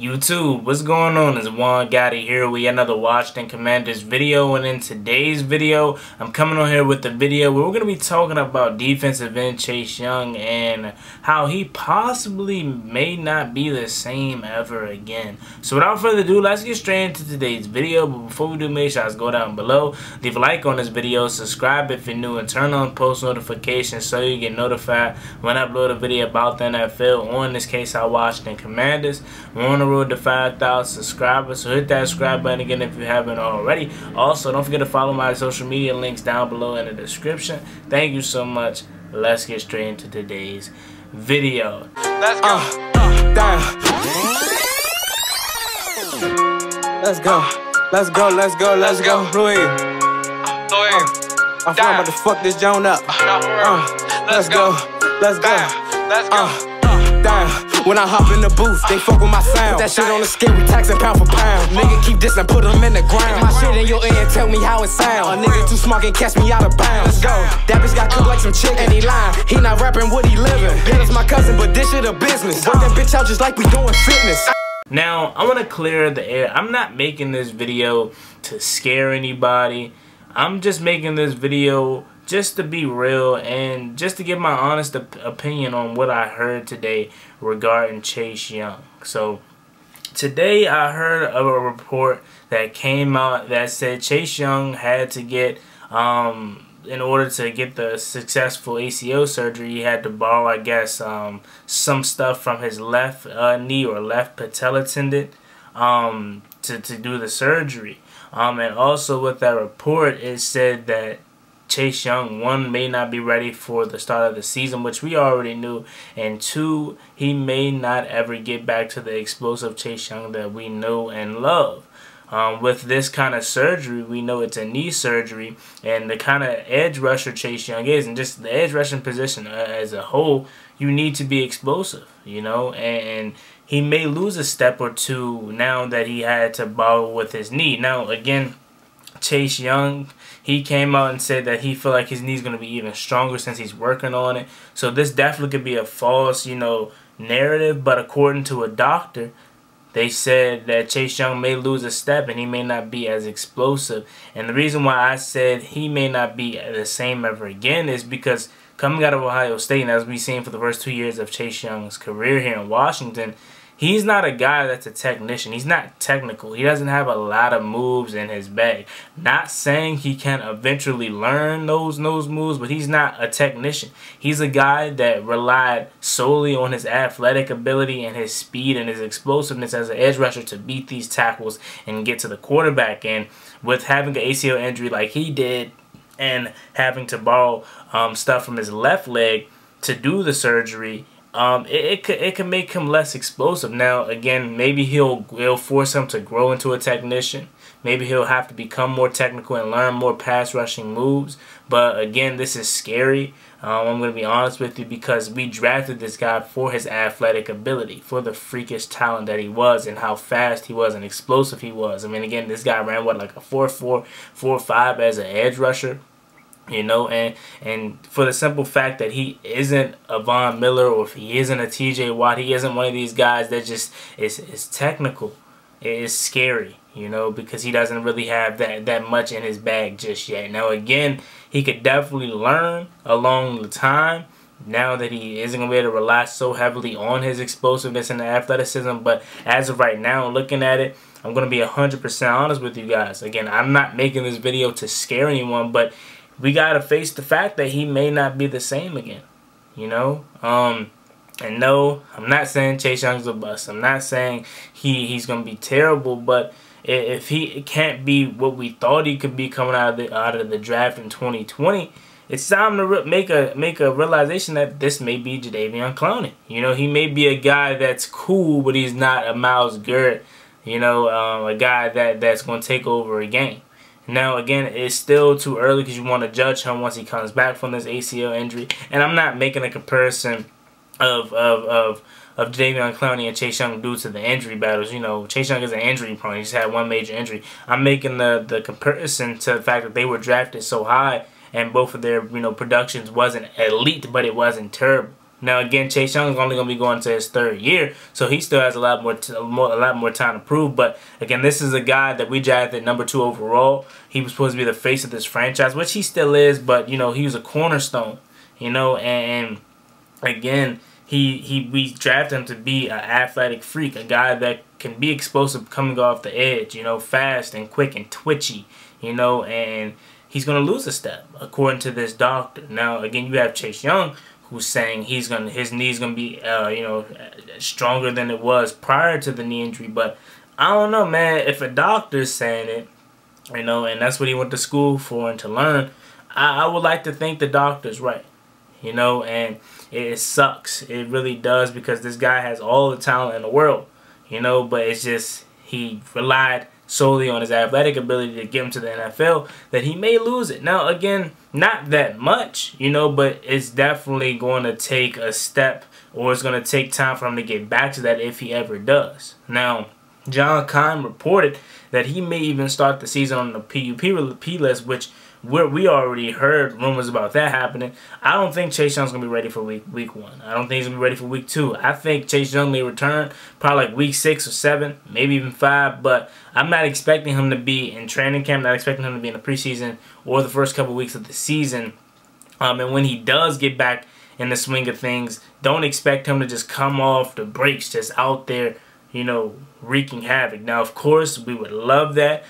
YouTube, what's going on? It's Juan Gotti here with another Washington Commanders video, and in today's video, I'm coming on here with the video where we're going to be talking about defensive end Chase Young and how he possibly may not be the same ever again. So without further ado, let's get straight into today's video. But before we do, make sure you go down below, leave a like on this video, subscribe if you're new, and turn on post notifications so you get notified when I upload a video about the NFL, or in this case, our Washington Commanders. We're on the road to 5,000 subscribers, so hit that subscribe button again if you haven't already. Also, don't forget to follow my social media links down below in the description. Thank you so much. Let's get straight into today's video. Let's go. Damn. Let's go. Let's go. Let's go. Let's go. Louis. I'm about to fuck this joint up. Let's go. Let's go. Let's go. Damn. When I hop in the booth, they fuck with my sound. Put that shit on the scale, we taxin' pound for pound. Nigga keep this and put them in the ground. My shit in your ear and tell me how it sound. A nigga too smart can catch me out of bounds. Let's go. That bitch got cooked like some chicken. And he lying, he not rapping what he living. That is my cousin, but this shit a business. Work that bitch out just like we doing fitness. Now, I want to clear the air. I'm not making this video to scare anybody. I'm just making this video just to be real and just to give my honest opinion on what I heard today regarding Chase Young. So today I heard of a report that came out that said Chase Young had to get, in order to get the successful ACL surgery, he had to borrow, I guess, some stuff from his left knee or left patella tendon to do the surgery. And also with that report, it said that Chase Young, one, may not be ready for the start of the season, which we already knew, and two, he may not ever get back to the explosive Chase Young that we know and love. With this kind of surgery, we know it's a knee surgery, and the kind of edge rusher Chase Young is, and just the edge rushing position as a whole, you need to be explosive, you know, and he may lose a step or two now that he had to borrow with his knee. Now, again, Chase Young, he came out and said that he feel like his knee's going to be even stronger since he's working on it. So this definitely could be a false, you know, narrative. But according to a doctor, they said that Chase Young may lose a step and he may not be as explosive. And the reason why I said he may not be the same ever again is because coming out of Ohio State, and as we've seen for the first 2 years of Chase Young's career here in Washington, he's not a guy that's a technician. He's not technical. He doesn't have a lot of moves in his bag. Not saying he can eventually learn those moves, but he's not a technician. He's a guy that relied solely on his athletic ability and his speed and his explosiveness as an edge rusher to beat these tackles and get to the quarterback. And with having an ACL injury like he did and having to borrow stuff from his left leg to do the surgery, it can make him less explosive. Now, again, maybe it'll force him to grow into a technician. Maybe he'll have to become more technical and learn more pass rushing moves. But again, this is scary. I'm going to be honest with you, because we drafted this guy for his athletic ability, for the freakish talent that he was and how fast he was and explosive he was. I mean, again, this guy ran what, like a 4.4, 4.5 as an edge rusher. You know, and for the simple fact that he isn't a Von Miller, or if he isn't a TJ Watt, he isn't one of these guys that just is technical. It's scary, you know, because he doesn't really have that much in his bag just yet. Now, again, he could definitely learn along the time, now that he isn't going to be able to rely so heavily on his explosiveness and the athleticism. But as of right now, looking at it, I'm going to be 100% honest with you guys. Again, I'm not making this video to scare anyone, but we got to face the fact that he may not be the same again, you know. And no, I'm not saying Chase Young's a bust. I'm not saying he's going to be terrible, but if he can't be what we thought he could be coming out of the draft in 2020, it's time to make a realization that this may be Jadeveon Clowney. You know, he may be a guy that's cool, but he's not a Myles Garrett, you know, a guy that's going to take over a game. Now, again, it's still too early because you want to judge him once he comes back from this ACL injury. And I'm not making a comparison of Jadeveon Clowney and Chase Young due to the injury battles. You know, Chase Young is an injury prone. He just had one major injury. I'm making the comparison to the fact that they were drafted so high and both of their, you know, productions wasn't elite, but it wasn't terrible. Now again, Chase Young is only going to be going to his 3rd year, so he still has a lot more time to prove. But again, this is a guy that we drafted number 2 overall. He was supposed to be the face of this franchise, which he still is. But you know, he was a cornerstone. You know, and again, we drafted him to be an athletic freak, a guy that can be explosive coming off the edge. You know, fast and quick and twitchy. You know, and he's going to lose a step according to this doctor. Now again, you have Chase Young, who's saying his knee's gonna be you know, stronger than it was prior to the knee injury. But I don't know, man. If a doctor's saying it, you know, and that's what he went to school for and to learn, I would like to think the doctor's right. You know, and it sucks. It really does, because this guy has all the talent in the world. You know, but it's just he relied solely on his athletic ability to get him to the NFL, that he may lose it. Now, again, not that much, you know, but it's definitely going to take a step, or it's going to take time for him to get back to that if he ever does. Now, John Kahn reported that he may even start the season on the PUP list, which we already heard rumors about that happening. I don't think Chase Young's going to be ready for week 1. I don't think he's going to be ready for week 2. I think Chase Young may return probably like week 6 or 7, maybe even 5, but I'm not expecting him to be in training camp, not expecting him to be in the preseason or the first couple weeks of the season. And when he does get back in the swing of things, don't expect him to just come off the brakes, just out there, you know, wreaking havoc. Now, of course, we would love that.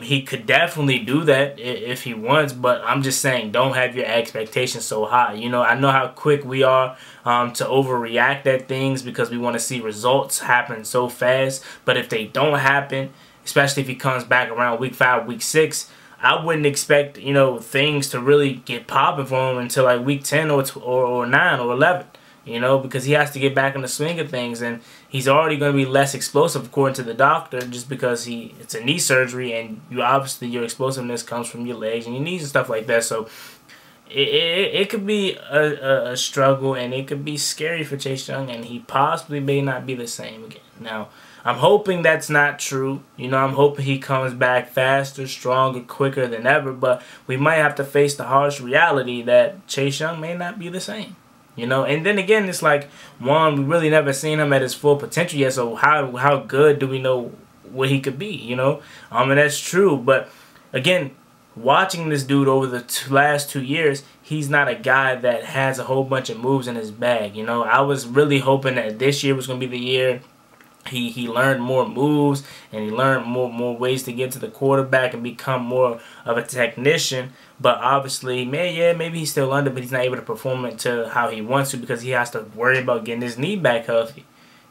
He could definitely do that if he wants, but I'm just saying, don't have your expectations so high. You know, I know how quick we are to overreact at things because we want to see results happen so fast. But if they don't happen, especially if he comes back around week 5, week 6, I wouldn't expect, you know, things to really get popping for him until like week 10 or 9 or 11. You know, because he has to get back in the swing of things, and he's already going to be less explosive according to the doctor, just because it's a knee surgery, and obviously your explosiveness comes from your legs and your knees and stuff like that. So it could be a struggle, and it could be scary for Chase Young, and he possibly may not be the same again. Now, I'm hoping that's not true. You know, I'm hoping he comes back faster, stronger, quicker than ever, but we might have to face the harsh reality that Chase Young may not be the same. You know, and then again, it's like, one, we really never seen him at his full potential yet, so how good do we know what he could be, you know? And that's true, but again, watching this dude over the last 2 years, he's not a guy that has a whole bunch of moves in his bag, you know? I was really hoping that this year was going to be the year he learned more moves, and he learned more ways to get to the quarterback and become more of a technician. But obviously, maybe he's still under, but he's not able to perform it to how he wants to, because he has to worry about getting his knee back healthy.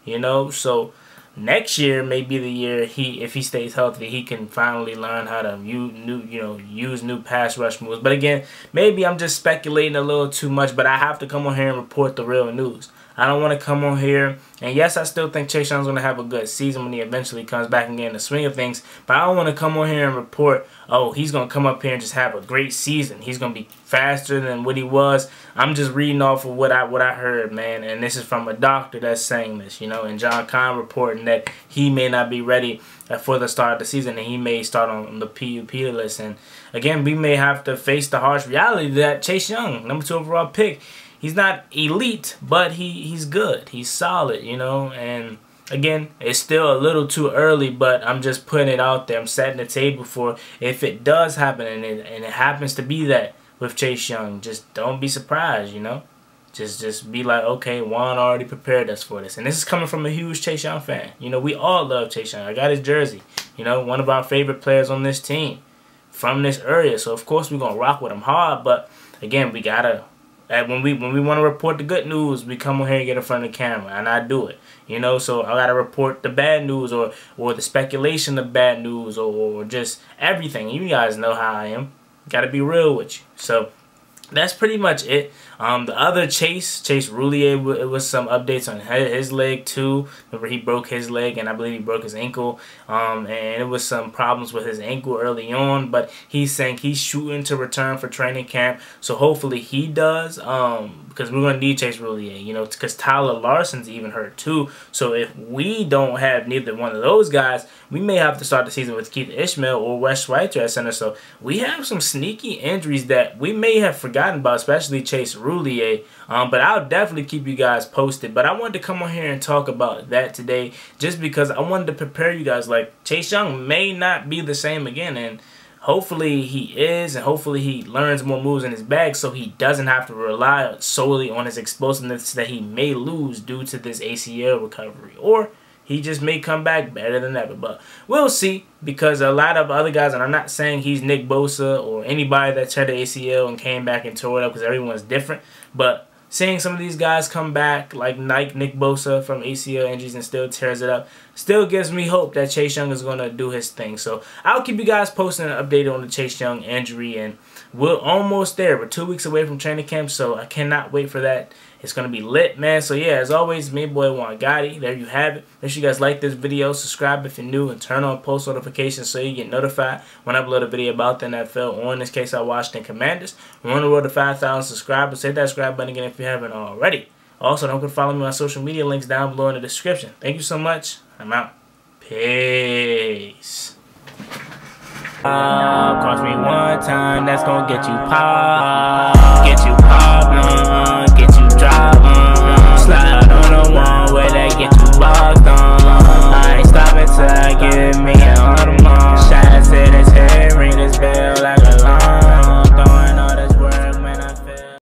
You know, so next year may be the year if he stays healthy, he can finally learn how to use new pass rush moves. But again, maybe I'm just speculating a little too much, but I have to come on here and report the real news. I don't want to come on here, and yes, I still think Chase Young's going to have a good season when he eventually comes back and get in the swing of things, but I don't want to come on here and report, oh, he's going to come up here and just have a great season. He's going to be faster than what he was. I'm just reading off of what I heard, man, and this is from a doctor that's saying this, you know, and John Kahn reporting that he may not be ready for the start of the season, and he may start on the PUP list. And again, we may have to face the harsh reality that Chase Young, number 2 overall pick, he's not elite, but he's good. He's solid, you know. And again, it's still a little too early, but I'm just putting it out there. I'm setting the table for if it does happen, and it happens to be that with Chase Young, just don't be surprised, you know. Just be like, okay, Juan already prepared us for this. And this is coming from a huge Chase Young fan. You know, we all love Chase Young. I got his jersey. You know, one of our favorite players on this team from this area. So, of course, we're going to rock with him hard. But, again, we got to... When we want to report the good news, we come on here and get in front of the camera, and I do it. You know, so I gotta report the bad news or the speculation of bad news or just everything. You guys know how I am. Gotta be real with you. So that's pretty much it. The other Chase Roulier, it was some updates on his leg too. Remember, he broke his leg, and I believe he broke his ankle. And it was some problems with his ankle early on, but he's saying he's shooting to return for training camp. So hopefully he does, because we're gonna need Chase Roulier, you know, because Tyler Larson's even hurt too. So if we don't have neither one of those guys, we may have to start the season with Keith Ishmael or Wes Schweitzer at center. So we have some sneaky injuries that we may have forgotten about, especially Chase Roulier. Cerulean. But I'll definitely keep you guys posted. But I wanted to come on here and talk about that today just because I wanted to prepare you guys. Like, Chase Young may not be the same again, and hopefully he is, and hopefully he learns more moves in his bag so he doesn't have to rely solely on his explosiveness that he may lose due to this ACL recovery. Or he just may come back better than ever. But we'll see, because a lot of other guys, and I'm not saying he's Nick Bosa or anybody that had the ACL and came back and tore it up, because everyone's different. But seeing some of these guys come back, like Nick Bosa from ACL injuries and still tears it up, still gives me hope that Chase Young is going to do his thing. So I'll keep you guys posted and updated on the Chase Young injury. And we're almost there. We're 2 weeks away from training camp, so I cannot wait for that. It's going to be lit, man. So yeah, as always, me boy Juan Gotti. There you have it. Make sure you guys like this video, subscribe if you're new, and turn on post notifications so you get notified when I upload a video about the NFL, or in this case, our Washington Commanders. We're on the road to 5,000 subscribers. Hit that subscribe button again if you haven't already. Also, don't forget to follow me on social media, links down below in the description. Thank you so much. I'm out. Peace. Cross me one time, that's gonna get you popped. Get you popped, get you dropped.